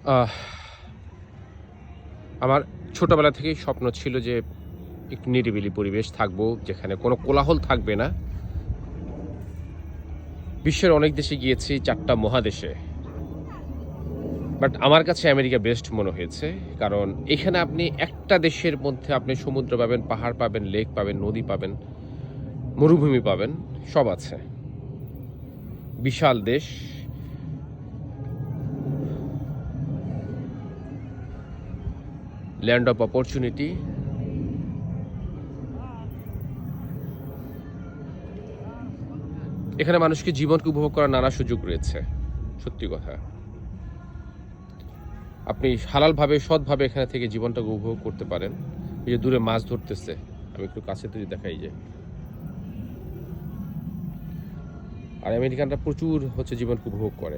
আহ আমার ছোটবেলা থেকেই স্বপ্ন ছিল যে একটু নিরিবিলি পরিবেশ থাকবো, যেখানে কোনো কোলাহল থাকবে না। বিশ্বের অনেক দেশে গিয়েছি, ৪ টা মহাদেশে। বাট আমার কাছে আমেরিকা বেস্ট মনে হয়েছে। কারণ এখানে আপনি একটা দেশের মধ্যে আপনি সমুদ্র পাবেন, পাহাড় পাবেন, লেক পাবেন, নদী পাবেন, মরুভূমি পাবেন, সব আছে। বিশাল দেশ। Land of opportunity. এখানে মানুষকে জীবনকে উপভোগ করার নানা সুযোগ রয়েছে। সত্যি কথা। আপনি হালালভাবে, সৎভাবে এখানে থেকে জীবনটাকে উপভোগ করতে পারেন। এই যে দূরে মাছ ধরতেছে, আমি একটু কাছে থেকে দেখাই যে। আর আমেরিকানরা প্রচুর জীবনকে উপভোগ করে।